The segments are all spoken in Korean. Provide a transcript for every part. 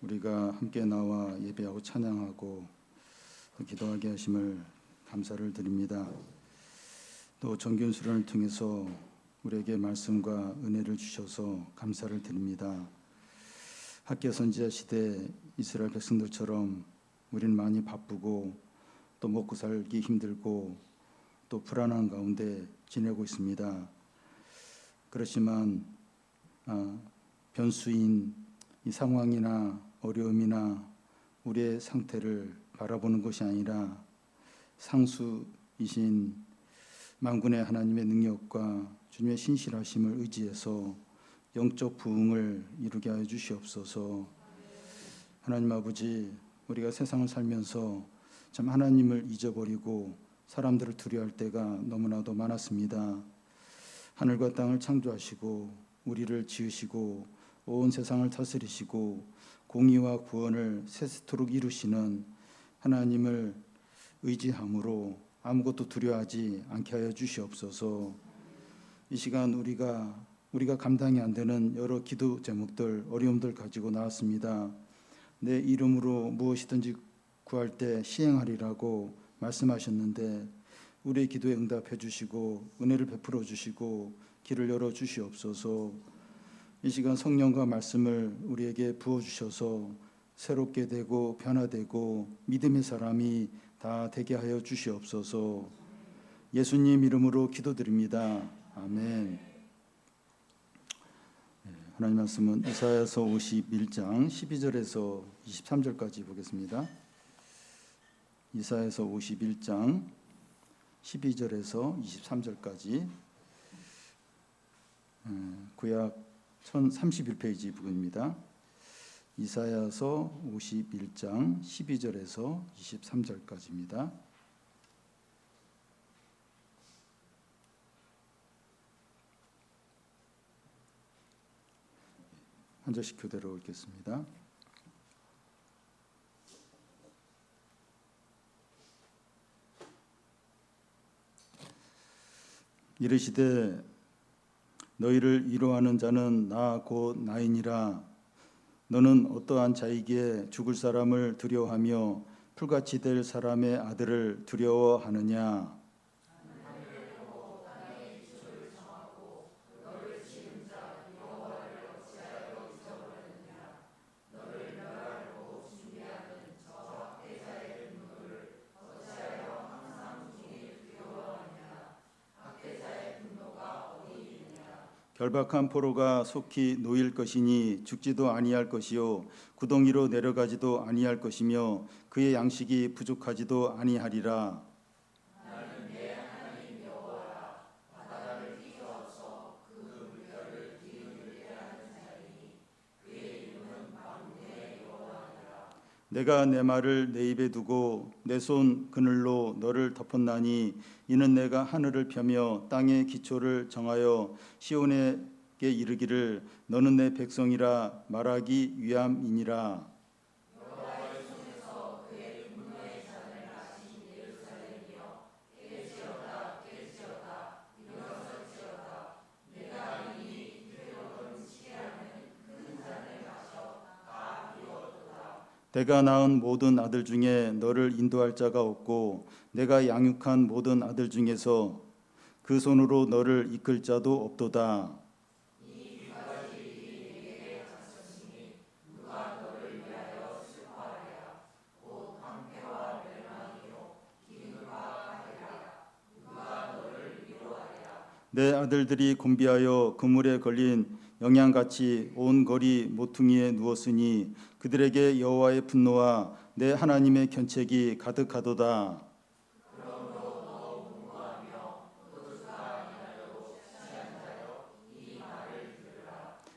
우리가 함께 나와 예배하고 찬양하고 기도하게 하심을 감사를 드립니다. 또 정규 수련을 통해서 우리에게 말씀과 은혜를 주셔서 감사를 드립니다. 학계 선지자 시대 이스라엘 백성들처럼 우리는 많이 바쁘고 또 먹고 살기 힘들고 또 불안한 가운데 지내고 있습니다. 그렇지만 변수인 이 상황이나 어려움이나 우리의 상태를 바라보는 것이 아니라 상수이신 만군의 하나님의 능력과 주님의 신실하심을 의지해서 영적 부흥을 이루게 하여 주시옵소서. 하나님 아버지, 우리가 세상을 살면서 참 하나님을 잊어버리고 사람들을 두려워할 때가 너무나도 많았습니다. 하늘과 땅을 창조하시고 우리를 지으시고 온 세상을 다스리시고 공의와 구원을 세세토록 이루시는 하나님을 의지함으로 아무것도 두려워하지 않게 하여 주시옵소서. 이 시간 우리가 감당이 안 되는 여러 기도 제목들, 어려움들 가지고 나왔습니다. 내 이름으로 무엇이든지 구할 때 시행하리라고 말씀하셨는데 우리의 기도에 응답해 주시고 은혜를 베풀어 주시고 길을 열어 주시옵소서. 이 시간 성령과 말씀을 우리에게 부어주셔서 새롭게 되고 변화되고 믿음의 사람이 다 되게 하여 주시옵소서. 예수님 이름으로 기도드립니다. 아멘. 하나님 말씀은 이사야서 51장 12절에서 23절까지 보겠습니다. 이사야서 51장 12절에서 23절까지 구약 1031페이지 부분입니다. 이사야서 51장 12절에서 23절까지입니다. 한 절씩 교대로 읽겠습니다. 이르시되 너희를 위로하는 자는 나 곧 나이니라. 너는 어떠한 자이기에 죽을 사람을 두려워하며 풀같이 될 사람의 아들을 두려워하느냐. 결박한 포로가 속히 놓일 것이니 죽지도 아니할 것이요 구덩이로 내려가지도 아니할 것이며 그의 양식이 부족하지도 아니하리라. 나는 내 하나님 여호와라. 바다를 휘저어서 그 물결을 기울이게 하는 자이니 그의 이름은 만군의 여호와니라. 내가 내 말을 내 입에 두고 내 손 그늘로 너를 덮었나니 이는 내가 하늘을 펴며 땅의 기초를 정하여 시온에게 이르기를 너는 내 백성이라 말하기 위함이니라. 여호와의 손에서 그의 분노의 잔을 마신 예루살렘이여 깨지어다 깨지어다 일어설지어다. 내가 이미 이르려던 시기라는 큰 잔을 마셔 다 비웠도다. 내가 낳은 모든 아들 중에 너를 인도할 자가 없고 내가 양육한 모든 아들 중에서 그 손으로 너를 이끌 자도 없도다. 이 귀까지 내게 갇혔으니 누가 너를 위하여 슬퍼하랴. 곧 방패와 멸망이요 기근과 하리라. 누가 너를 위로하랴. 내 아들들이 곤비하여 그물에 걸린 영양같이 온 거리 모퉁이에 누웠으니 그들에게 여호와의 분노와 내 하나님의 견책이 가득하도다.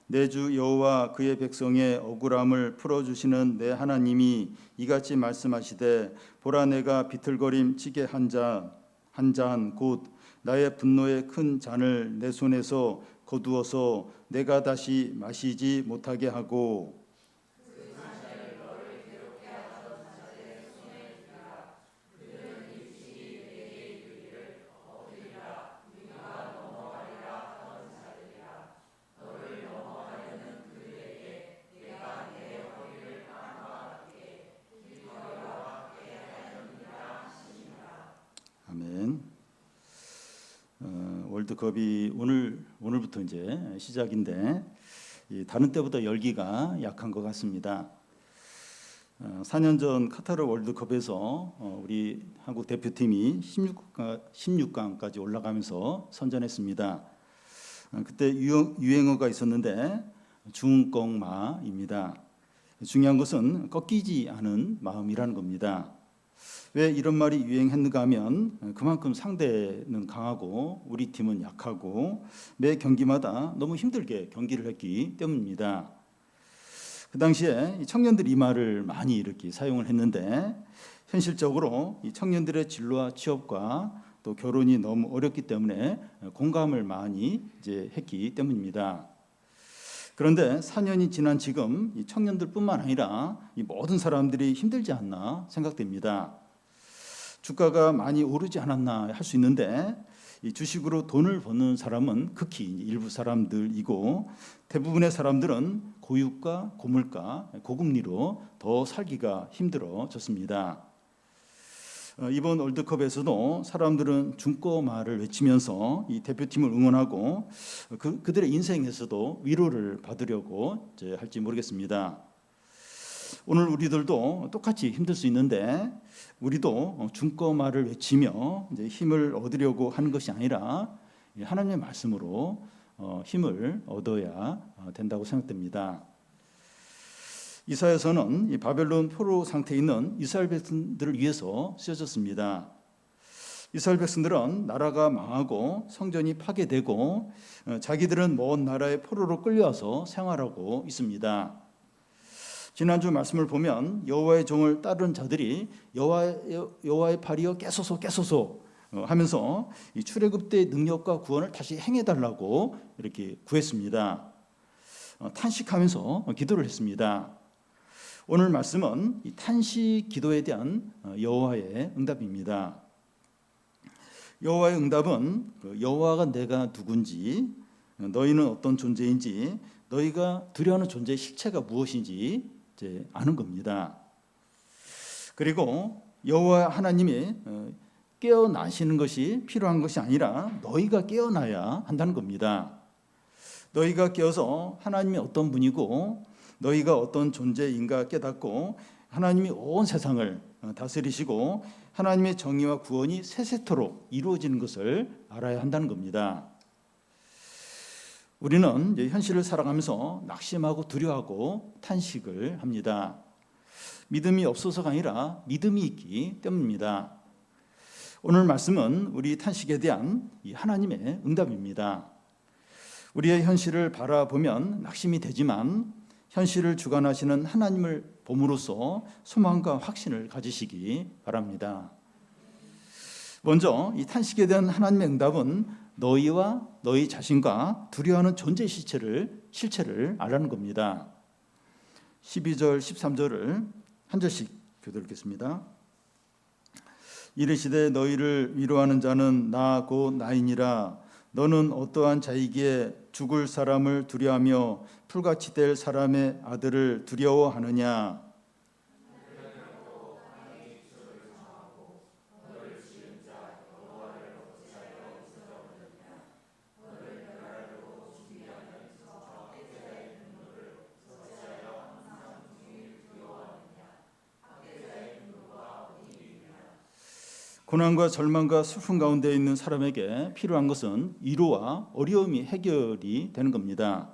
내 주 여호와 그의 백성의 억울함을 풀어주시는 내 하나님이 이같이 말씀하시되 보라 내가 비틀거림 찌개 한 잔 곧 나의 분노의 큰 잔을 내 손에서 거두어서 내가 다시 마시지 못하게 하고 그 잔을 너를 괴롭게 하던 자들의 손에 두리라. 그들은 일찍이 내게 이르기를 엎드리라. 우리가 넘어가리라 하던 자들이라. 너를 넘어가려는 그들에게 내가 내 허리를 월드컵이 오늘부터 이제 시작인데 다른 때보다 열기가 약한 것 같습니다. 4년 전 카타르 월드컵에서 우리 한국 대표팀이 16강까지 올라가면서 선전했습니다. 그때 유행어가 있었는데 중꺾마입니다. 중요한 것은 꺾이지 않은 마음이라는 겁니다. 왜 이런 말이 유행했는가 하면 그만큼 상대는 강하고 우리 팀은 약하고 매 경기마다 너무 힘들게 경기를 했기 때문입니다. 그 당시에 청년들이 이 말을 많이 이렇게 사용을 했는데 현실적으로 이 청년들의 진로와 취업과 또 결혼이 너무 어렵기 때문에 공감을 많이 이제 했기 때문입니다. 그런데 4년이 지난 지금 이 청년들뿐만 아니라 이 모든 사람들이 힘들지 않나 생각됩니다. 주가가 많이 오르지 않았나 할 수 있는데 이 주식으로 돈을 버는 사람은 극히 일부 사람들이고 대부분의 사람들은 고유가, 고물가, 고금리로 더 살기가 힘들어졌습니다. 이번 월드컵에서도 사람들은 중꺾마를 외치면서 이 대표팀을 응원하고 그들의 인생에서도 위로를 받으려고 할지 모르겠습니다. 오늘 우리들도 똑같이 힘들 수 있는데 우리도 중꺾마를 외치며 이제 힘을 얻으려고 하는 것이 아니라 하나님의 말씀으로 힘을 얻어야 된다고 생각됩니다. 이사야서는 이 바벨론 포로 상태에 있는 이스라엘 백성들을 위해서 쓰여졌습니다. 이스라엘 백성들은 나라가 망하고 성전이 파괴되고 자기들은 먼 나라의 포로로 끌려와서 생활하고 있습니다. 지난주 말씀을 보면 여호와의 종을 따르는 자들이 여호와의 팔이여 깨소서 하면서 이 출애굽 때의 능력과 구원을 다시 행해달라고 이렇게 구했습니다. 탄식하면서 기도를 했습니다. 오늘 말씀은 이 탄식 기도에 대한 여호와의 응답입니다. 여호와의 응답은 여호와가 내가 누군지, 너희는 어떤 존재인지, 너희가 두려워하는 존재의 실체가 무엇인지 이제 아는 겁니다. 그리고 여호와 하나님이 깨어나시는 것이 필요한 것이 아니라 너희가 깨어나야 한다는 겁니다. 너희가 깨어서 하나님이 어떤 분이고 너희가 어떤 존재인가 깨닫고 하나님이 온 세상을 다스리시고 하나님의 정의와 구원이 세세토록 이루어지는 것을 알아야 한다는 겁니다. 우리는 이제 현실을 살아가면서 낙심하고 두려워하고 탄식을 합니다. 믿음이 없어서가 아니라 믿음이 있기 때문입니다. 오늘 말씀은 우리 탄식에 대한 이 하나님의 응답입니다. 우리의 현실을 바라보면 낙심이 되지만 현실을 주관하시는 하나님을 봄으로써 소망과 확신을 가지시기 바랍니다. 먼저 이 탄식에 대한 하나님의 응답은 너희와 너희 자신과 두려워하는 존재 실체를 알라는 겁니다. 12절 13절을 한 절씩 교독 읽겠습니다. 이르시되 너희를 위로하는 자는 나 곧 나이니라. 너는 어떠한 자이기에 죽을 사람을 두려워하며 풀같이 될 사람의 아들을 두려워하느냐. 고난과 절망과 슬픔 가운데 있는 사람에게 필요한 것은 위로와 어려움이 해결이 되는 겁니다.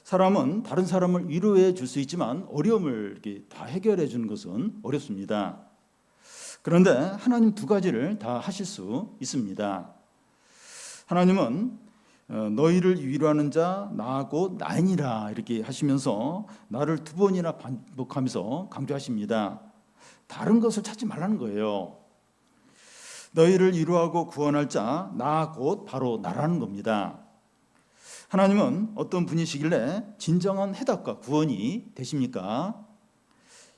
사람은 다른 사람을 위로해 줄 수 있지만 어려움을 이렇게 다 해결해 주는 것은 어렵습니다. 그런데 하나님 두 가지를 다 하실 수 있습니다. 하나님은 너희를 위로하는 자 나 곧 나이니라 이렇게 하시면서 나를 두 번이나 반복하면서 강조하십니다. 다른 것을 찾지 말라는 거예요. 너희를 위로하고 구원할 자 나 곧 바로 나라는 겁니다. 하나님은 어떤 분이시길래 진정한 해답과 구원이 되십니까?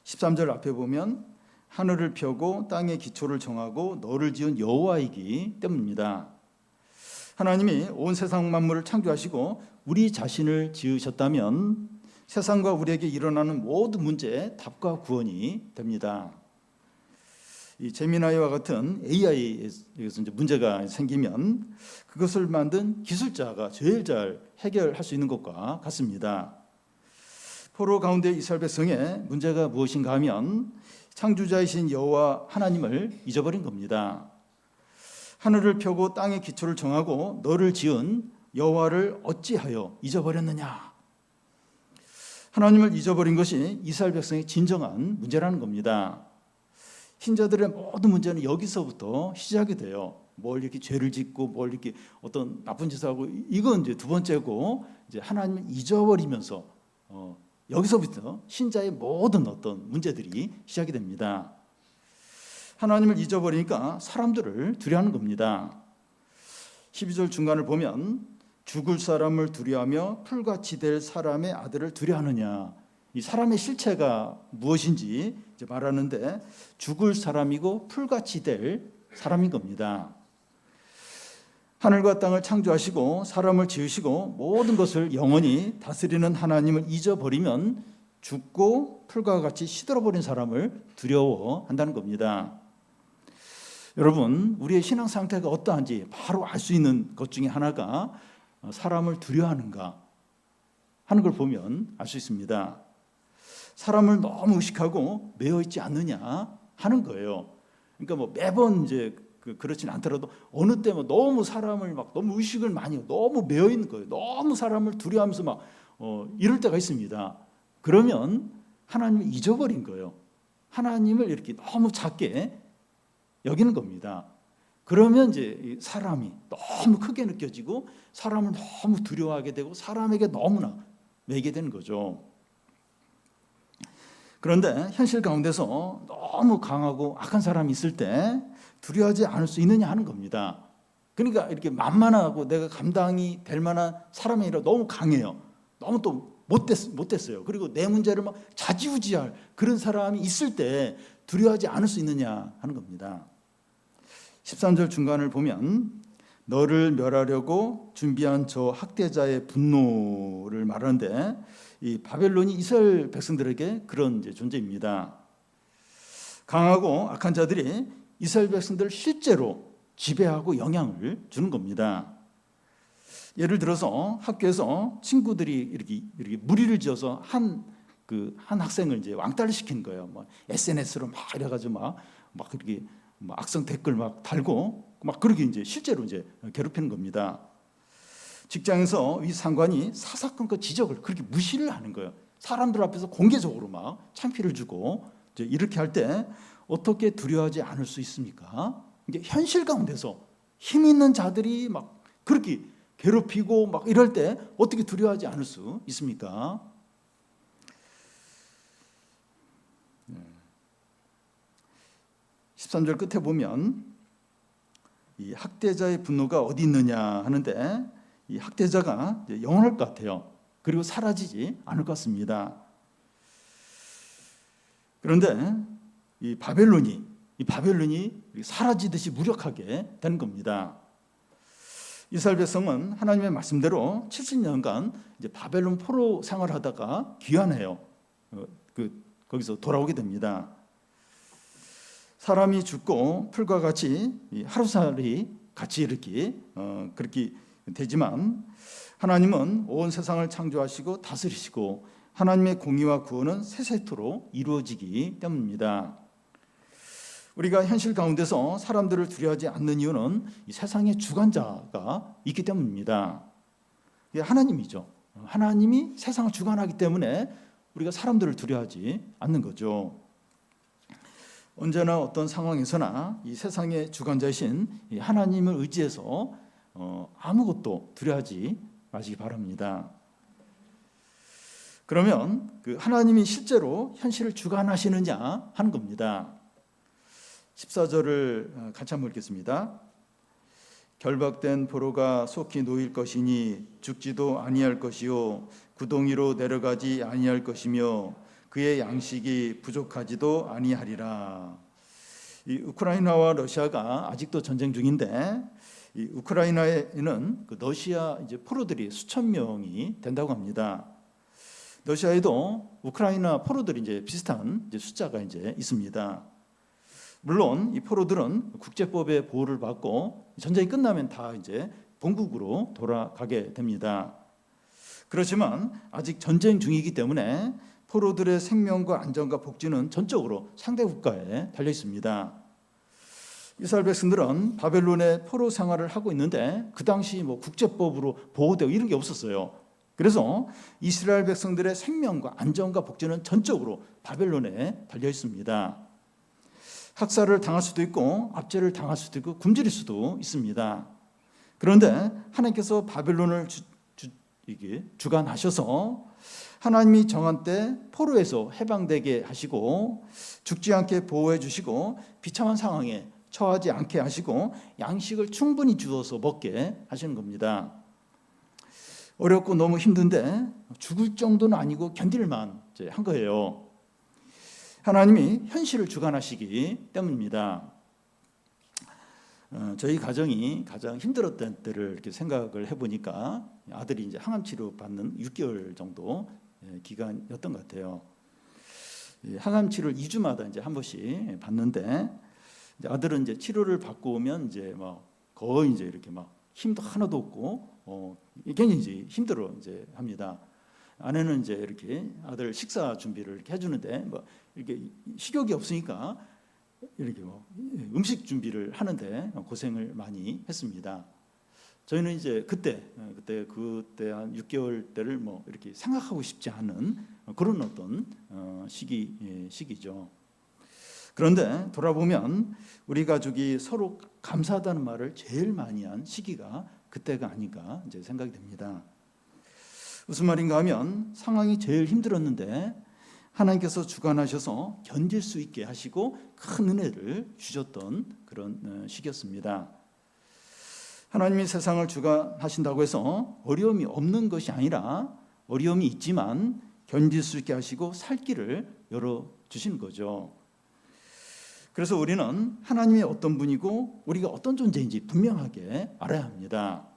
13절 앞에 보면 하늘을 펴고 땅의 기초를 정하고 너를 지은 여호와이기 때문입니다. 하나님이 온 세상 만물을 창조하시고 우리 자신을 지으셨다면 세상과 우리에게 일어나는 모든 문제의 답과 구원이 됩니다. 이 제미나이와 같은 AI에서 이제 문제가 생기면 그것을 만든 기술자가 제일 잘 해결할 수 있는 것과 같습니다. 포로 가운데 이스라엘 백성의 문제가 무엇인가 하면 창조자이신 여호와 하나님을 잊어버린 겁니다. 하늘을 펴고 땅의 기초를 정하고 너를 지은 여호와를 어찌하여 잊어버렸느냐? 하나님을 잊어버린 것이 이스라엘 백성의 진정한 문제라는 겁니다. 신자들의 모든 문제는 여기서부터 시작이 돼요. 뭘 이렇게 죄를 짓고 뭘 이렇게 어떤 나쁜 짓을 하고, 이건 이제 두 번째고, 이제 하나님을 잊어버리면서 여기서부터 신자의 모든 어떤 문제들이 시작이 됩니다. 하나님을 잊어버리니까 사람들을 두려워하는 겁니다. 12절 중간을 보면 죽을 사람을 두려워하며 풀같이 될 사람의 아들을 두려워하느냐, 이 사람의 실체가 무엇인지 이제 말하는데 죽을 사람이고 풀같이 될 사람인 겁니다. 하늘과 땅을 창조하시고 사람을 지으시고 모든 것을 영원히 다스리는 하나님을 잊어버리면 죽고 풀과 같이 시들어버린 사람을 두려워한다는 겁니다. 여러분, 우리의 신앙 상태가 어떠한지 바로 알 수 있는 것 중에 하나가 사람을 두려워하는가 하는 걸 보면 알 수 있습니다. 사람을 너무 의식하고 매여 있지 않느냐 하는 거예요. 그러니까 뭐 매번 이제 그렇진 않더라도 어느 때 너무 사람을 막 너무 의식을 많이 너무 매여 있는 거예요. 너무 사람을 두려워하면서 막 이럴 때가 있습니다. 그러면 하나님을 잊어버린 거예요. 하나님을 이렇게 너무 작게 여기는 겁니다. 그러면 이제 사람이 너무 크게 느껴지고 사람을 너무 두려워하게 되고 사람에게 너무나 매게 되는 거죠. 그런데 현실 가운데서 너무 강하고 악한 사람이 있을 때 두려워하지 않을 수 있느냐 하는 겁니다. 그러니까 이렇게 만만하고 내가 감당이 될 만한 사람이 아니라 너무 강해요. 너무 또 못됐어요. 그리고 내 문제를 막 좌지우지할 그런 사람이 있을 때 두려워하지 않을 수 있느냐 하는 겁니다. 13절 중간을 보면 너를 멸하려고 준비한 저 학대자의 분노를 말하는데, 이 바벨론이 이스라엘 백성들에게 그런 이제 존재입니다. 강하고 악한 자들이 이스라엘 백성들을 실제로 지배하고 영향을 주는 겁니다. 예를 들어서 학교에서 친구들이 이렇게 무리를 지어서 한 학생을 이제 왕따를 시키는 거예요. 뭐 SNS로 막 이래가지고 막 이렇게 악성 댓글 막 달고 막 그렇게 이제 실제로 이제 괴롭히는 겁니다. 직장에서 위 상관이 사사건건 지적을 그렇게 무시를 하는 거예요. 사람들 앞에서 공개적으로 막 창피를 주고 이제 이렇게 할 때 어떻게 두려워하지 않을 수 있습니까? 이게 현실 가운데서 힘 있는 자들이 막 그렇게 괴롭히고 막 이럴 때 어떻게 두려워하지 않을 수 있습니까? 13절 끝에 보면 이 학대자의 분노가 어디 있느냐 하는데, 이 학대자가 영원할 것 같아요. 그리고 사라지지 않을 것 같습니다. 그런데 이 바벨론이 사라지듯이 무력하게 되는 겁니다. 이스라엘 백성은 하나님의 말씀대로 70년간 이제 바벨론 포로 생활하다가 귀환해요. 거기서 돌아오게 됩니다. 사람이 죽고 풀과 같이 하루살이 같이 이렇게 그렇게 되지만 하나님은 온 세상을 창조하시고 다스리시고 하나님의 공의와 구원은 세세토록 이루어지기 때문입니다. 우리가 현실 가운데서 사람들을 두려워하지 않는 이유는 이 세상의 주관자가 있기 때문입니다. 이게 하나님이죠. 하나님이 세상을 주관하기 때문에 우리가 사람들을 두려워하지 않는 거죠. 언제나 어떤 상황에서나 이 세상의 주관자이신 하나님을 의지해서 아무것도 두려워하지 마시기 바랍니다. 그러면 하나님이 실제로 현실을 주관하시느냐 하는 겁니다. 14절을 같이 한번 읽겠습니다. 결박된 포로가 속히 놓일 것이니 죽지도 아니할 것이요 구덩이로 내려가지 아니할 것이며 그의 양식이 부족하지도 아니하리라. 이 우크라이나와 러시아가 아직도 전쟁 중인데, 이 우크라이나에는 러시아 이제 포로들이 수천 명이 된다고 합니다. 러시아에도 우크라이나 포로들이 이제 비슷한 이제 숫자가 이제 있습니다. 물론 이 포로들은 국제법의 보호를 받고 전쟁이 끝나면 다 이제 본국으로 돌아가게 됩니다. 그렇지만 아직 전쟁 중이기 때문에 포로들의 생명과 안전과 복지는 전적으로 상대 국가에 달려 있습니다. 이스라엘 백성들은 바벨론의 포로 생활을 하고 있는데 그 당시 뭐 국제법으로 보호되고 이런 게 없었어요. 그래서 이스라엘 백성들의 생명과 안전과 복지는 전적으로 바벨론에 달려 있습니다. 학살을 당할 수도 있고 압제를 당할 수도 있고 굶주릴 수도 있습니다. 그런데 하나님께서 바벨론을 주관하셔서 하나님이 정한 때 포로에서 해방되게 하시고 죽지 않게 보호해 주시고 비참한 상황에 처하지 않게 하시고 양식을 충분히 주어서 먹게 하시는 겁니다. 어렵고 너무 힘든데 죽을 정도는 아니고 견딜만 한 거예요. 하나님이 현실을 주관하시기 때문입니다. 저희 가정이 가장 힘들었던 때를 이렇게 생각을 해보니까 아들이 이제 항암 치료 받는 6개월 정도 기간이었던 것 같아요. 항암 치료를 2주마다 이제 한 번씩 받는데 이제 아들은 이제 치료를 받고 오면 이제 막 거의 이제 이렇게 막 힘도 하나도 없고 굉장히 이제 힘들어 이제 합니다. 아내는 이제 이렇게 아들 식사 준비를 이렇게 해주는데 뭐 이렇게 식욕이 없으니까 이렇게 뭐 음식 준비를 하는데 고생을 많이 했습니다. 저희는 이제 그때 한 6개월 때를 뭐 이렇게 생각하고 싶지 않은 그런 어떤 시기죠. 그런데 돌아보면 우리 가족이 서로 감사하다는 말을 제일 많이 한 시기가 그때가 아닌가 이제 생각이 됩니다. 무슨 말인가 하면 상황이 제일 힘들었는데 하나님께서 주관하셔서 견딜 수 있게 하시고 큰 은혜를 주셨던 그런 시기였습니다. 하나님이 세상을 주관하신다고 해서 어려움이 없는 것이 아니라 어려움이 있지만 견딜 수 있게 하시고 살 길을 열어주시는 거죠. 그래서 우리는 하나님이 어떤 분이고 우리가 어떤 존재인지 분명하게 알아야 합니다.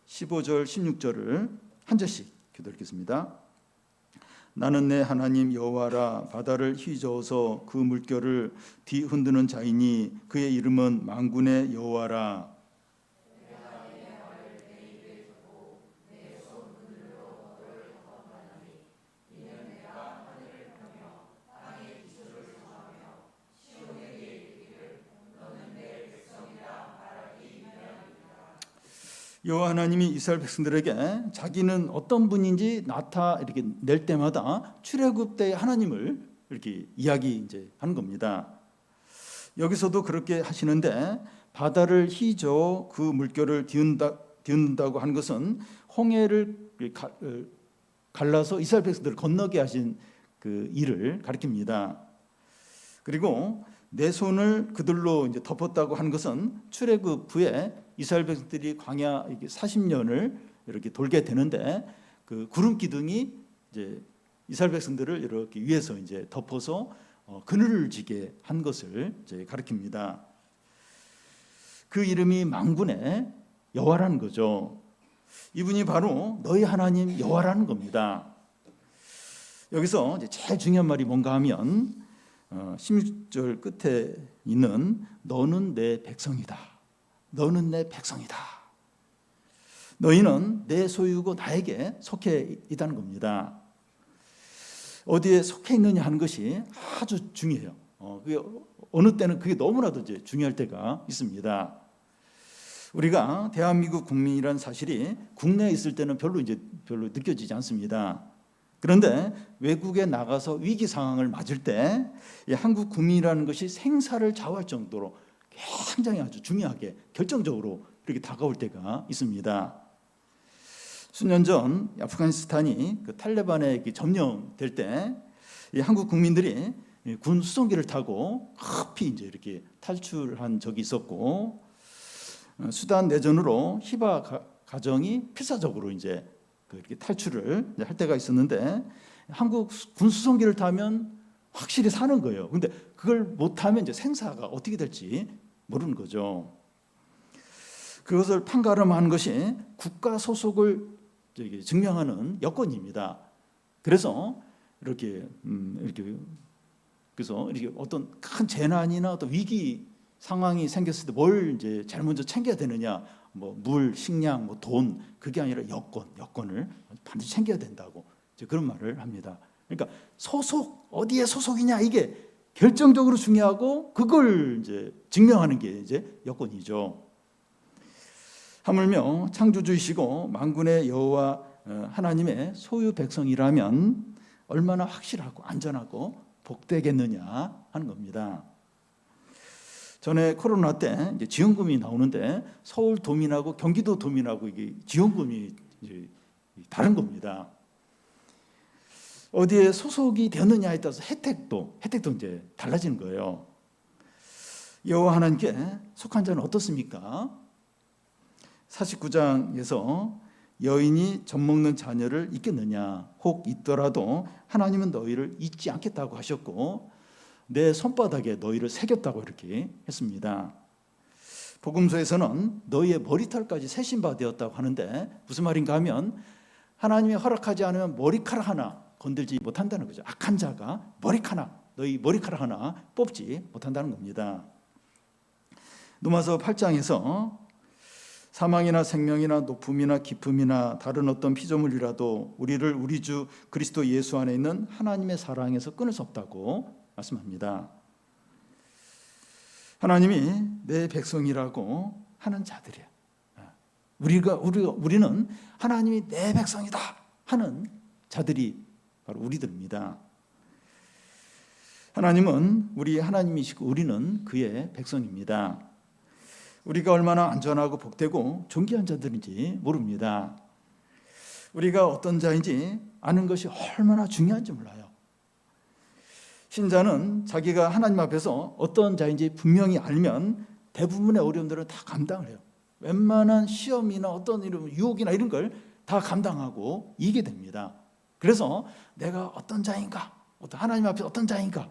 15절 16절을 한 절씩 교독 읽겠습니다. 나는 내 하나님 여호와라. 바다를 휘저어서 그 물결을 뒤흔드는 자이니 그의 이름은 만군의 여호와라. 여호와 하나님이 이스라엘 백성들에게 자기는 어떤 분인지 이렇게 낼 때마다 출애굽 때 하나님을 이렇게 이야기 이제 하는 겁니다. 여기서도 그렇게 하시는데 바다를 휘저어 그 물결을 뒤흔다고 하는 것은 홍해를 갈라서 이스라엘 백성들을 건너게 하신 그 일을 가리킵니다. 그리고 내 손을 그들로 이제 덮었다고 하는 것은 출애굽 후에 이스라엘 백성들이 광야 40년을 이렇게 돌게 되는데 그 구름 기둥이 이제 이스라엘 백성들을 이렇게 위에서 이제 덮어서 그늘을 지게 한 것을 이제 가리킵니다. 그 이름이 만군의 여호와라는 거죠. 이분이 바로 너희 하나님 여호와라는 겁니다. 여기서 이제 제일 중요한 말이 뭔가 하면 16절 끝에 있는 너는 내 백성이다. 너는 내 백성이다. 너희는 내 소유고 나에게 속해 있다는 겁니다. 어디에 속해 있느냐 하는 것이 아주 중요해요. 어느 때는 그게 너무나도 이제 중요할 때가 있습니다. 우리가 대한민국 국민이라는 사실이 국내에 있을 때는 별로 느껴지지 않습니다. 그런데 외국에 나가서 위기 상황을 맞을 때 한국 국민이라는 것이 생사를 좌우할 정도로 굉장히 아주 중요하게 결정적으로 이렇게 다가올 때가 있습니다. 수년 전 아프가니스탄이 그 탈레반에 점령될 때 한국 국민들이 군 수송기를 타고 급히 이제 이렇게 탈출한 적이 있었고 수단 내전으로 히바 가정이 필사적으로 이제 이렇게 탈출을 할 때가 있었는데 한국 군 수송기를 타면 확실히 사는 거예요. 근데 그걸 못 타면 이제 생사가 어떻게 될지 모르는 거죠. 그것을 판가름하는 것이 국가 소속을 증명하는 여건입니다. 그래서 이렇게 그래서 이렇게 어떤 큰 재난이나 어떤 위기 상황이 생겼을 때 뭘 이제 제일 먼저 챙겨야 되느냐, 뭐 물, 식량, 뭐 돈, 그게 아니라 여권을 반드시 챙겨야 된다고 이제 그런 말을 합니다. 그러니까 어디에 소속이냐 이게 결정적으로 중요하고 그걸 이제 증명하는 게 이제 여권이죠. 하물며 창조주이시고 만군의 여호와 하나님의 소유 백성이라면 얼마나 확실하고 안전하고 복되겠느냐 하는 겁니다. 전에 코로나 때 이제 지원금이 나오는데 서울 도민하고 경기도 도민하고 이게 지원금이 이제 다른 겁니다. 어디에 소속이 되느냐에 따라서 혜택도 이제 달라지는 거예요. 여호와 하나님께 속한 자는 어떻습니까? 49장에서 여인이 젖먹는 자녀를 잊겠느냐, 혹 잊더라도 하나님은 너희를 잊지 않겠다고 하셨고 내 손바닥에 너희를 새겼다고 이렇게 했습니다. 복음서에서는 너희의 머리털까지 세신 바 되었다고 하는데 무슨 말인가 하면 하나님이 허락하지 않으면 머리카락 하나 건들지 못한다는 거죠. 악한 자가 너희 머리카락 하나 뽑지 못한다는 겁니다. 로마서 8장에서 사망이나 생명이나 높음이나 깊음이나 다른 어떤 피조물이라도 우리를 우리 주 그리스도 예수 안에 있는 하나님의 사랑에서 끊을 수 없다고 말씀합니다. 하나님이 내 백성이라고 하는 자들이야. 우리는 하나님이 내 백성이다 하는 자들이 바로 우리들입니다. 하나님은 우리 하나님이시고 우리는 그의 백성입니다. 우리가 얼마나 안전하고 복되고 존귀한 자들인지 모릅니다. 우리가 어떤 자인지 아는 것이 얼마나 중요한지 몰라요. 신자는 자기가 하나님 앞에서 어떤 자인지 분명히 알면 대부분의 어려움들을 다 감당을 해요. 웬만한 시험이나 어떤 유혹이나 이런 걸 다 감당하고 이기게 됩니다. 그래서 내가 어떤 자인가, 하나님 앞에 어떤 자인가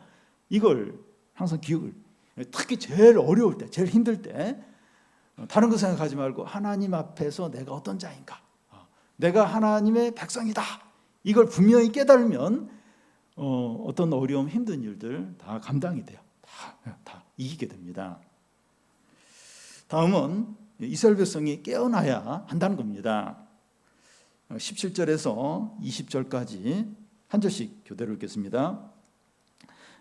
이걸 항상 기억을, 특히 제일 어려울 때, 제일 힘들 때 다른 거 생각하지 말고 하나님 앞에서 내가 어떤 자인가, 내가 하나님의 백성이다 이걸 분명히 깨달으면 어떤 어려움, 힘든 일들 다 감당이 돼요. 다 이기게 됩니다. 다음은 이스라엘 백성이 깨어나야 한다는 겁니다. 17절에서 20절까지 한 절씩 교대로 읽겠습니다.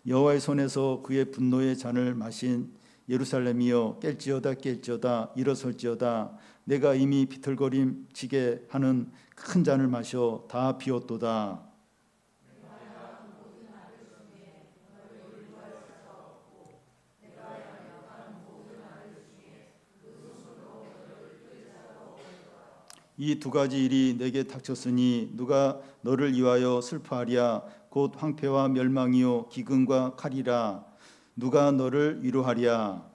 여호와의 손에서 그의 분노의 잔을 마신 예루살렘이여 깰지어다 일어설지어다 내가 이미 비틀거림치게 하는 큰 잔을 마셔 다 비웠도다. 이 두 가지 일이 내게 닥쳤으니 누가 너를 위하여 슬퍼하랴. 곧 황폐와 멸망이요 기근과 칼이라. 누가 너를 위로하랴.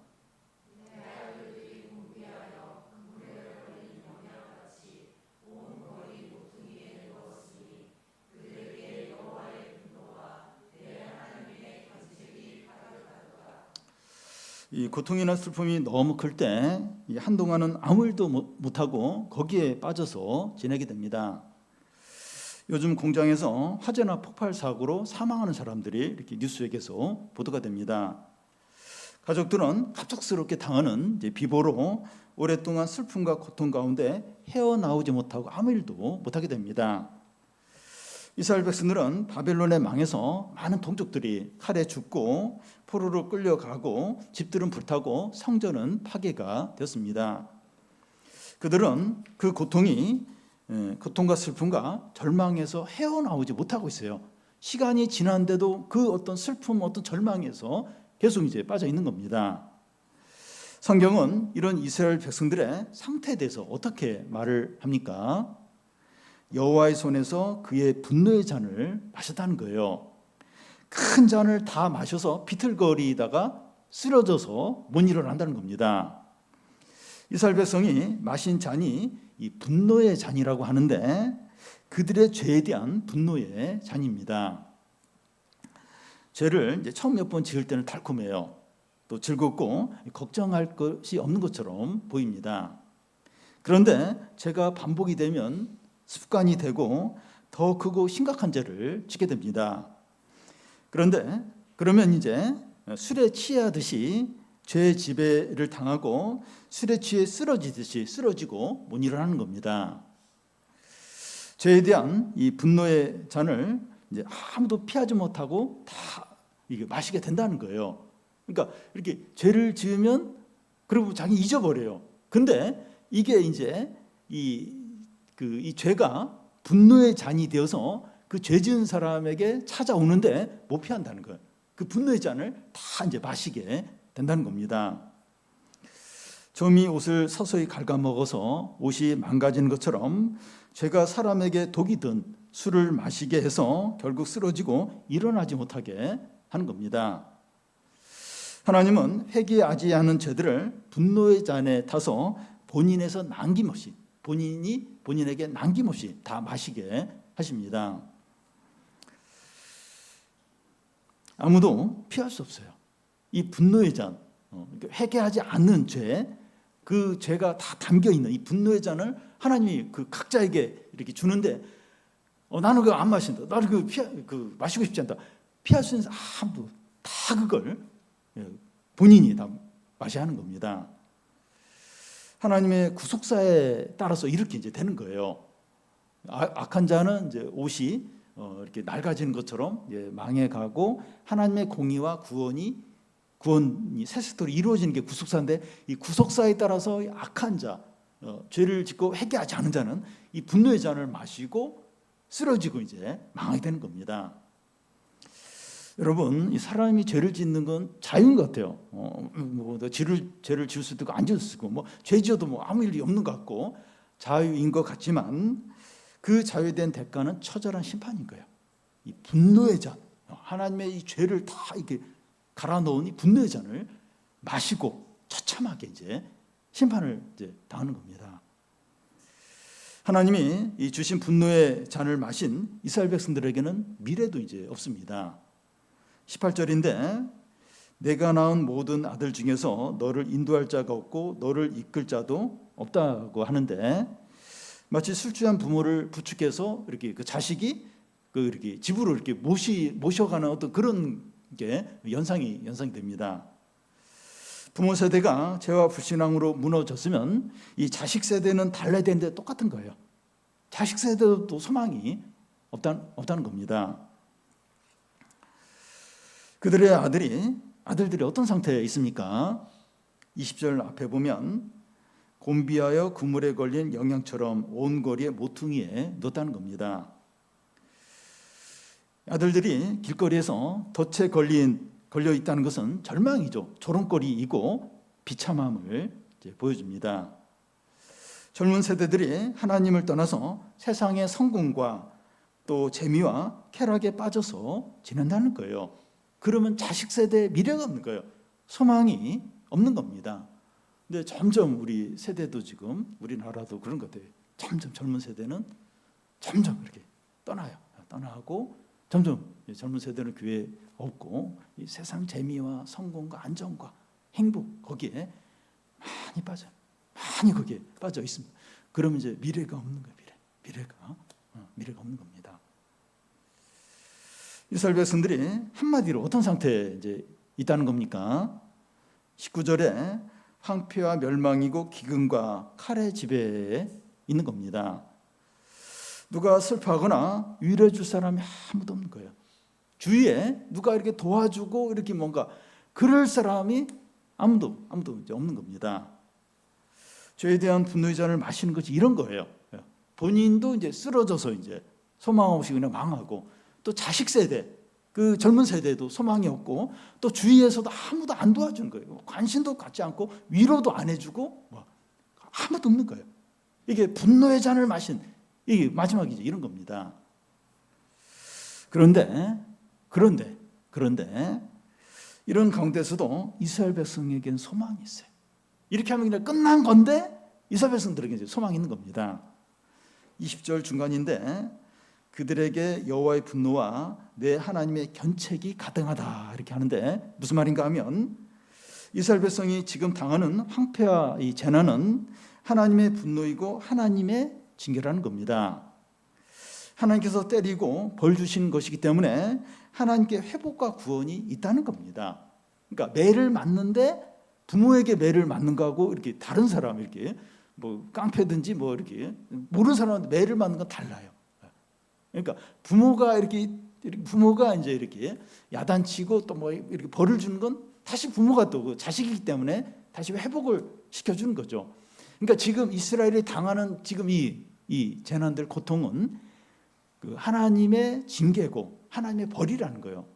이 고통이나 슬픔이 너무 클 때 한동안은 아무 일도 못하고 거기에 빠져서 지내게 됩니다. 요즘 공장에서 화재나 폭발 사고로 사망하는 사람들이 이렇게 뉴스에 계속 보도가 됩니다. 가족들은 갑작스럽게 당하는 비보로 오랫동안 슬픔과 고통 가운데 헤어나오지 못하고 아무 일도 못하게 됩니다. 이스라엘 백성들은 바벨론에 망해서 많은 동족들이 칼에 죽고 포로로 끌려가고 집들은 불타고 성전은 파괴가 되었습니다. 그들은 그 고통과 슬픔과 절망에서 헤어나오지 못하고 있어요. 시간이 지난데도 그 어떤 슬픔, 어떤 절망에서 계속 이제 빠져 있는 겁니다. 성경은 이런 이스라엘 백성들의 상태에 대해서 어떻게 말을 합니까? 여호와의 손에서 그의 분노의 잔을 마셨다는 거예요. 큰 잔을 다 마셔서 비틀거리다가 쓰러져서 못 일어난다는 겁니다. 이스라엘 백성이 마신 잔이 이 분노의 잔이라고 하는데 그들의 죄에 대한 분노의 잔입니다. 죄를 이제 처음 몇 번 지을 때는 달콤해요. 또 즐겁고 걱정할 것이 없는 것처럼 보입니다. 그런데 죄가 반복이 되면 습관이 되고 더 크고 심각한 죄를 짓게 됩니다. 그런데 그러면 이제 술에 취하듯이 죄의 지배를 당하고 술에 취해 쓰러지듯이 쓰러지고 못 일어나는 겁니다. 죄에 대한 이 분노의 잔을 이제 아무도 피하지 못하고 다 이게 마시게 된다는 거예요. 그러니까 이렇게 죄를 지으면 그리고 자기 잊어버려요. 근데 이게 이제 이 죄가 분노의 잔이 되어서 그 죄 지은 사람에게 찾아오는데 못 피한다는 거예요. 그 분노의 잔을 다 이제 마시게 된다는 겁니다. 좀이 옷을 서서히 갉아먹어서 옷이 망가지는 것처럼 죄가 사람에게 독이 든 술을 마시게 해서 결국 쓰러지고 일어나지 못하게 하는 겁니다. 하나님은 회개하지 않은 죄들을 분노의 잔에 타서 본인에서 남김없이 본인에게 남김없이 다 마시게 하십니다. 아무도 피할 수 없어요. 이 분노의 잔, 회개하지 않는 죄, 그 죄가 다 담겨 있는 이 분노의 잔을 하나님이 그 각자에게 이렇게 주는데, 나는 그거 안 마신다. 나는 그 마시고 싶지 않다. 피할 수 있는 아무도 다 그걸 본인이 다 마셔야 하는 겁니다. 하나님의 구속사에 따라서 이렇게 이제 되는 거예요. 악한 자는 이제 옷이 이렇게 낡아지는 것처럼 망해가고 하나님의 공의와 구원이 세세토록 이루어지는 게 구속사인데, 이 구속사에 따라서 악한 자, 죄를 짓고 회개하지 않은 자는 이 분노의 잔을 마시고 쓰러지고 이제 망하게 되는 겁니다. 여러분, 이 사람이 죄를 짓는 건 자유인 것 같아요. 죄를 지을 수도 있고 안 지을 수도 있고, 죄 지어도 아무 일이 없는 것 같고 자유인 것 같지만, 그 자유에 대한 대가는 처절한 심판인 거예요. 이 분노의 잔, 하나님의 이 죄를 다 이렇게 갈아 넣은 이 분노의 잔을 마시고 처참하게 이제 심판을 이제 당하는 겁니다. 하나님이 이 주신 분노의 잔을 마신 이스라엘 백성들에게는 미래도 이제 없습니다. 18절인데, 내가 낳은 모든 아들 중에서 너를 인도할 자가 없고 너를 이끌 자도 없다고 하는데, 마치 술 취한 부모를 부축해서 이렇게 그 자식이 이렇게 집으로 이렇게 모셔가는 어떤 그런 게 연상이 됩니다. 부모 세대가 죄와 불신앙으로 무너졌으면 이 자식 세대는 달라야 되는데 똑같은 거예요. 자식 세대도 또 소망이 없다는 겁니다. 그들의 아들들이 어떤 상태에 있습니까? 20절 앞에 보면 곤비하여 그물에 걸린 영양처럼 온 거리에 모퉁이에 넣었다는 겁니다. 아들들이 길거리에서 덫에 걸려 있다는 것은 절망이죠. 조롱거리이고 비참함을 보여줍니다. 젊은 세대들이 하나님을 떠나서 세상의 성공과 또 재미와 쾌락에 빠져서 지낸다는 거예요. 그러면 자식 세대에 미래가 없는 거예요. 소망이 없는 겁니다. 근데 점점 우리 세대도 지금 우리나라도 그런 것 같아요. 점점 젊은 세대는 점점 이렇게 떠나고 점점 젊은 세대는 교회에 없고 이 세상 재미와 성공과 안정과 행복 거기에 많이 거기에 빠져 있습니다. 그러면 이제 미래가 없는 거예요. 미래가 없는 겁니다. 이스라엘 백성들이 한마디로 어떤 상태에 이제 있다는 겁니까? 19절에 황폐와 멸망이고 기근과 칼의 지배에 있는 겁니다. 누가 슬퍼하거나 위로해 줄 사람이 아무도 없는 거예요. 주위에 누가 이렇게 도와주고 이렇게 뭔가 그럴 사람이 아무도 이제 없는 겁니다. 죄에 대한 분노의 잔을 마시는 것이 이런 거예요. 본인도 이제 쓰러져서 이제 소망 없이 그냥 망하고, 또 자식 세대, 그 젊은 세대도 소망이 없고, 또 주위에서도 아무도 안 도와주는 거예요. 관심도 갖지 않고 위로도 안 해주고 아무도 없는 거예요. 이게 분노의 잔을 마신 이게 마지막이죠. 이런 겁니다. 그런데 이런 가운데서도 이스라엘 백성에게는 소망이 있어요. 이렇게 하면 그냥 끝난 건데 이스라엘 백성들에게 이제 소망이 있는 겁니다. 20절 중간인데, 그들에게 여호와의 분노와 내 하나님의 견책이 가등하다 이렇게 하는데, 무슨 말인가 하면 이스라엘 백성이 지금 당하는 황폐와 이 재난은 하나님의 분노이고 하나님의 징계라는 겁니다. 하나님께서 때리고 벌 주신 것이기 때문에 하나님께 회복과 구원이 있다는 겁니다. 그러니까 매를 맞는데 부모에게 매를 맞는 거하고 이렇게 다른 사람 이렇게 뭐 깡패든지 뭐 이렇게 모르는 사람한테 매를 맞는 건 달라요. 그러니까 부모가 부모가 이제 이렇게 야단치고 또 뭐 이렇게 벌을 주는 건 다시 부모가 또 그 자식이기 때문에 다시 회복을 시켜주는 거죠. 그러니까 지금 이스라엘이 당하는 지금 이 재난들 고통은 그 하나님의 징계고 하나님의 벌이라는 거예요.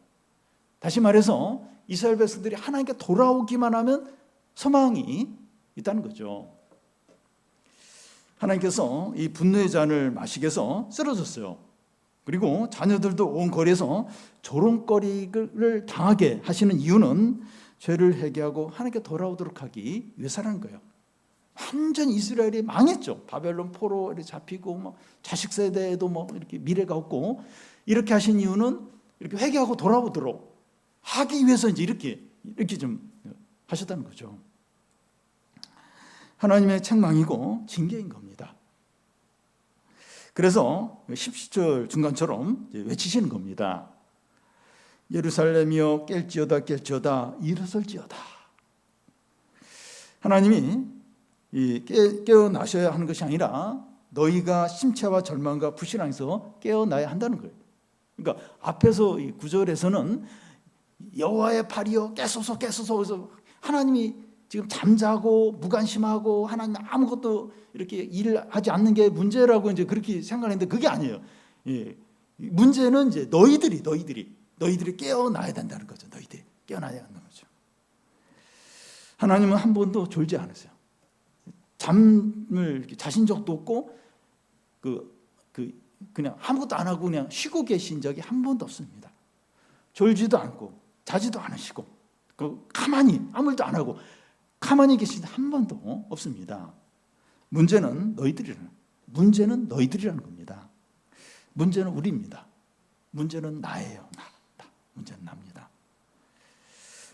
다시 말해서 이스라엘 백성들이 하나님께 돌아오기만 하면 소망이 있다는 거죠. 하나님께서 이 분노의 잔을 마시게 해서 쓰러졌어요. 그리고 자녀들도 온 거리에서 조롱거리를 당하게 하시는 이유는 죄를 회개하고 하나님께 돌아오도록 하기 위해서라는 거예요. 완전히 이스라엘이 망했죠. 바벨론 포로 잡히고 뭐 자식 세대에도 뭐 이렇게 미래가 없고 이렇게 하신 이유는 이렇게 회개하고 돌아오도록 하기 위해서 이제 이렇게 좀 하셨다는 거죠. 하나님의 책망이고 징계인 겁니다. 그래서 10절 중간처럼 외치시는 겁니다. 예루살렘이여 깰지어다 깰지어다 일어설지어다. 하나님이 깨어나셔야 하는 것이 아니라 너희가 심체와 절망과 불신앙에서 깨어나야 한다는 거예요. 그러니까 앞에서 이 9절에서는 여호와의 팔이여 깨소서 그래서 하나님이 지금 잠자고 무관심하고 하나님 아무것도 이렇게 일하지 않는 게 문제라고 이제 그렇게 생각했는데 그게 아니에요. 문제는 이제 너희들이 깨어나야 된다는 거죠. 너희들이 깨어나야 한다는 거죠. 하나님은 한 번도 졸지 않으세요. 잠을 자신 적도 없고 그냥 아무것도 안 하고 그냥 쉬고 계신 적이 한 번도 없습니다. 졸지도 않고 자지도 않으시고 가만히 아무 일도 안 하고 가만히 계신 적 한 번도 없습니다. 문제는 너희들이라는 겁니다. 문제는 우리입니다. 문제는 나예요. 나. 문제는 납니다.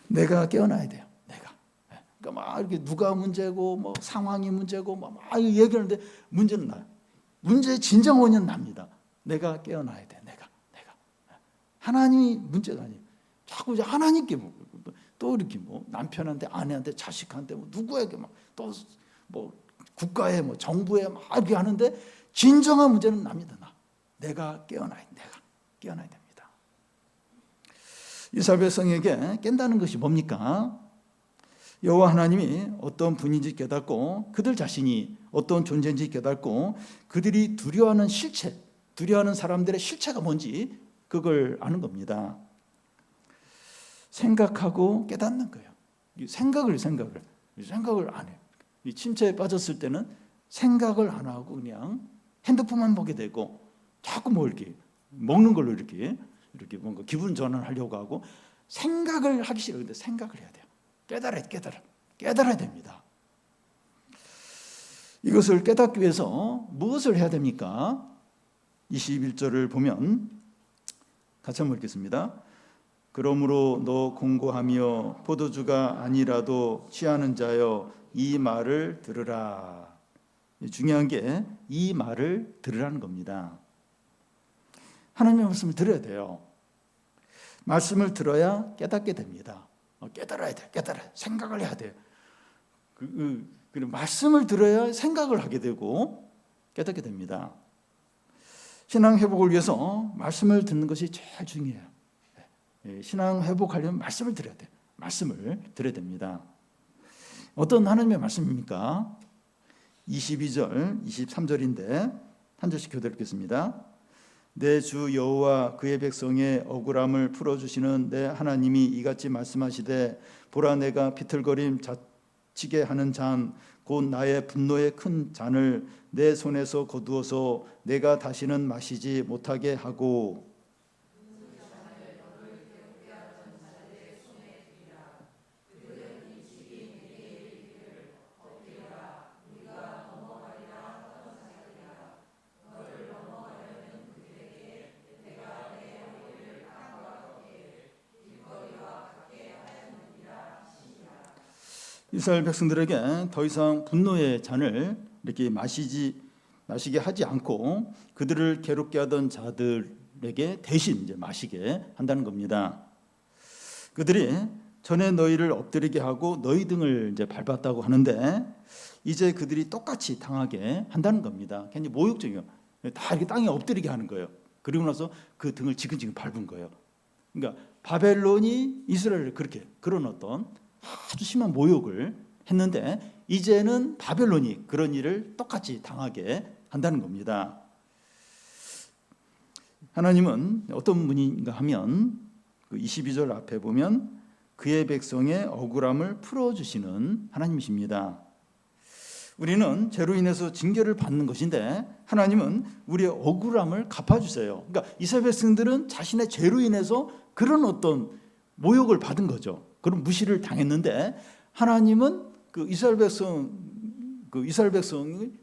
내가 깨어나야 돼요. 내가. 그러니까 막 이렇게 누가 문제고 뭐 상황이 문제고 막 얘기하는데 문제는 나요. 문제의 진정 원인은 납니다. 내가 깨어나야 돼. 내가. 하나님이 문제가 아니에요. 자꾸 이제 하나님께 또 이렇게 뭐 남편한테 아내한테 자식한테 뭐 누구에게 막 또 뭐 국가에 뭐 정부에 막 이렇게 하는데 진정한 문제는 납니다. 내가 깨어나야 됩니다. 이스라엘 백성에게 깬다는 것이 뭡니까? 여호와 하나님이 어떤 분인지 깨닫고 그들 자신이 어떤 존재인지 깨닫고 그들이 두려워하는 실체, 두려워하는 사람들의 실체가 뭔지 그걸 아는 겁니다. 생각하고 깨닫는 거예요. 생각을 안 해요. 이 침체에 빠졌을 때는 생각을 안 하고 그냥 핸드폰만 보게 되고 자꾸 뭐 이렇게 먹는 걸로 이렇게 뭔가 기분 전환하려고 하고 생각을 하기 싫어요. 근데 생각을 해야 돼요. 깨달아야 됩니다. 이것을 깨닫기 위해서 무엇을 해야 됩니까? 21절을 보면 같이 한번 읽겠습니다. 그러므로 너 공고하며 포도주가 아니라도 취하는 자여 이 말을 들으라. 중요한 게 이 말을 들으라는 겁니다. 하나님의 말씀을 들어야 돼요. 말씀을 들어야 깨닫게 됩니다. 깨달아야 돼. 생각을 해야 돼. 말씀을 들어야 생각을 하게 되고 깨닫게 됩니다. 신앙 회복을 위해서 말씀을 듣는 것이 제일 중요해요. 신앙 회복하려면 말씀을 들어야 돼요. 말씀을 들어야 됩니다. 어떤 하나님의 말씀입니까? 22절, 23절인데 한 절씩 교대로 읽겠습니다. 내 주 여호와 그의 백성의 억울함을 풀어주시는 내 하나님이 이같이 말씀하시되 보라 내가 비틀거림 자치게 하는 잔 곧 나의 분노의 큰 잔을 내 손에서 거두어서 내가 다시는 마시지 못하게 하고 이스라엘 백성들에게 더 이상 분노의 잔을 이렇게 마시게 하지 않고 그들을 괴롭게 하던 자들 그들에게 대신 이제 마시게 한다는 겁니다. 그들이 전에 너희를 엎드리게 하고 너희 등을 이제 밟았다고 하는데 이제 그들이 똑같이 당하게 한다는 겁니다. 굉장히 모욕적이에요. 다 이렇게 땅에 엎드리게 하는 거예요. 그리고 나서 그 등을 지근지근 밟은 거예요. 그러니까 바벨론이 이스라엘을 그렇게 그런 어떤 아주 심한 모욕을 했는데 이제는 바벨론이 그런 일을 똑같이 당하게 한다는 겁니다. 하나님은 어떤 분인가 하면 그 22절 앞에 보면 그의 백성의 억울함을 풀어주시는 하나님이십니다. 우리는 죄로 인해서 징계를 받는 것인데 하나님은 우리의 억울함을 갚아주세요. 그러니까 이스라엘 백성들은 자신의 죄로 인해서 그런 어떤 모욕을 받은 거죠. 그런 무시를 당했는데 하나님은 그 이스라엘 백성의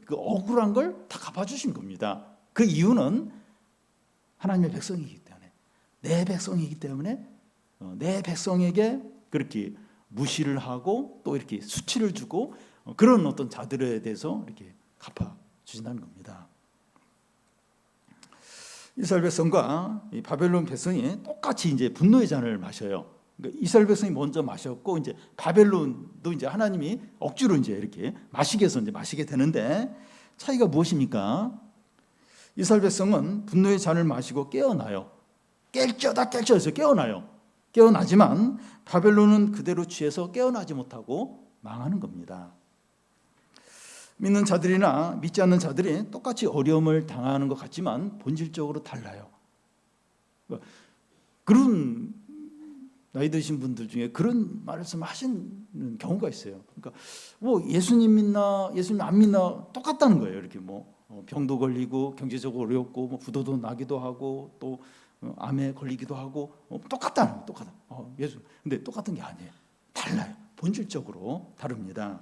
그 억울한 걸 다 갚아주신 겁니다. 그 이유는 하나님의 백성이기 때문에, 내 백성이기 때문에 내 백성에게 그렇게 무시를 하고 또 이렇게 수치를 주고 그런 어떤 자들에 대해서 이렇게 갚아 주신다는 겁니다. 이스라엘 백성과 이 바벨론 백성이 똑같이 이제 분노의 잔을 마셔요. 그러니까 이스라엘 백성이 먼저 마셨고 이제 바벨론도 이제 하나님이 억지로 이제 이렇게 마시게 해서 이제 마시게 되는데 차이가 무엇입니까? 이스라엘 백성은 분노의 잔을 마시고 깨어나요. 깰쩌다 해서 깨어나요. 깨어나지만 바벨론은 그대로 취해서 깨어나지 못하고 망하는 겁니다. 믿는 자들이나 믿지 않는 자들이 똑같이 어려움을 당하는 것 같지만 본질적으로 달라요. 그런 나이 드신 분들 중에 그런 말씀 하시는 경우가 있어요. 그러니까 뭐 예수님 믿나 예수님 안 믿나 똑같다는 거예요. 이렇게 뭐 병도 걸리고 경제적으로 어렵고 뭐 부도도 나기도 하고 또 암에 걸리기도 하고 똑같다는 거예요. 똑같아. 예수. 근데 똑같은 게 아니에요. 달라요. 본질적으로 다릅니다.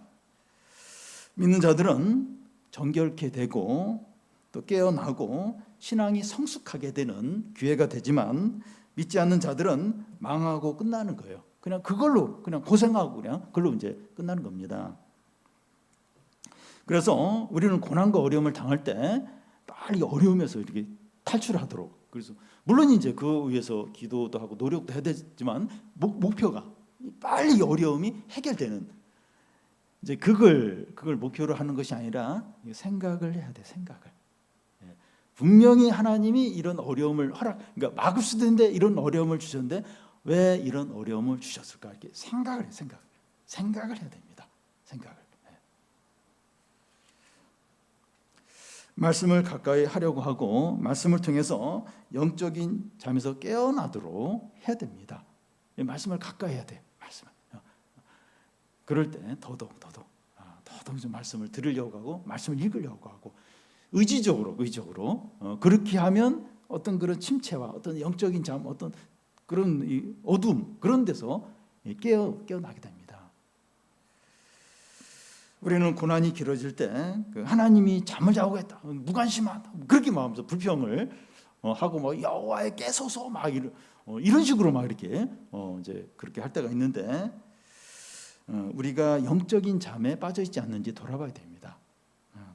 믿는 자들은 정결케 되고 또 깨어나고 신앙이 성숙하게 되는 기회가 되지만 믿지 않는 자들은 망하고 끝나는 거예요. 그냥 그걸로 그냥 고생하고 그냥 그걸로 이제 끝나는 겁니다. 그래서 우리는 고난과 어려움을 당할 때 빨리 어려움에서 이렇게 탈출하도록 그래서 물론 이제 그 위해서 기도도 하고 노력도 해야 되지만 목표가 빨리 어려움이 해결되는 이제 그걸 목표로 하는 것이 아니라 생각을 해야 돼. 생각을. 분명히 하나님이 이런 어려움을 그러니까 막을 수도 있는데 이런 어려움을 주셨는데 왜 이런 어려움을 주셨을까? 이렇게 생각을 해. 생각을 해야 됩니다. 생각을. 말씀을 가까이 하려고 하고 말씀을 통해서 영적인 잠에서 깨어나도록 해야 됩니다. 말씀을 가까이 해야 돼요. 말씀을. 그럴 때 더더욱 좀 말씀을 들으려고 하고 말씀을 읽으려고 하고 의지적으로 그렇게 하면 어떤 그런 침체와 어떤 영적인 잠 어떤 그런 이 어둠 그런 데서 깨어나게 됩니다. 우리는 고난이 길어질 때 하나님이 잠을 자고 있다 무관심하다 그렇게 마음에서 불평을 하고 뭐 여호와의 깨소서 막 이런 식으로 막 이렇게 이제 그렇게 할 때가 있는데 우리가 영적인 잠에 빠져 있지 않는지 돌아봐야 됩니다.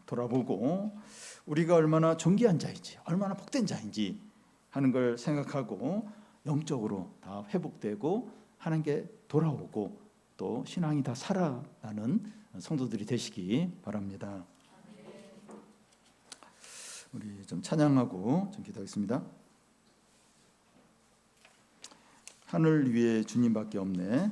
돌아보고 우리가 얼마나 존귀한 자인지 얼마나 복된 자인지 하는 걸 생각하고 영적으로 다 회복되고 하나님께 돌아오고 또 신앙이 다 살아나는 성도들이 되시기 바랍니다. 우리 좀 찬양하고 좀 기도하겠습니다. 하늘 위에 주님밖에 없네.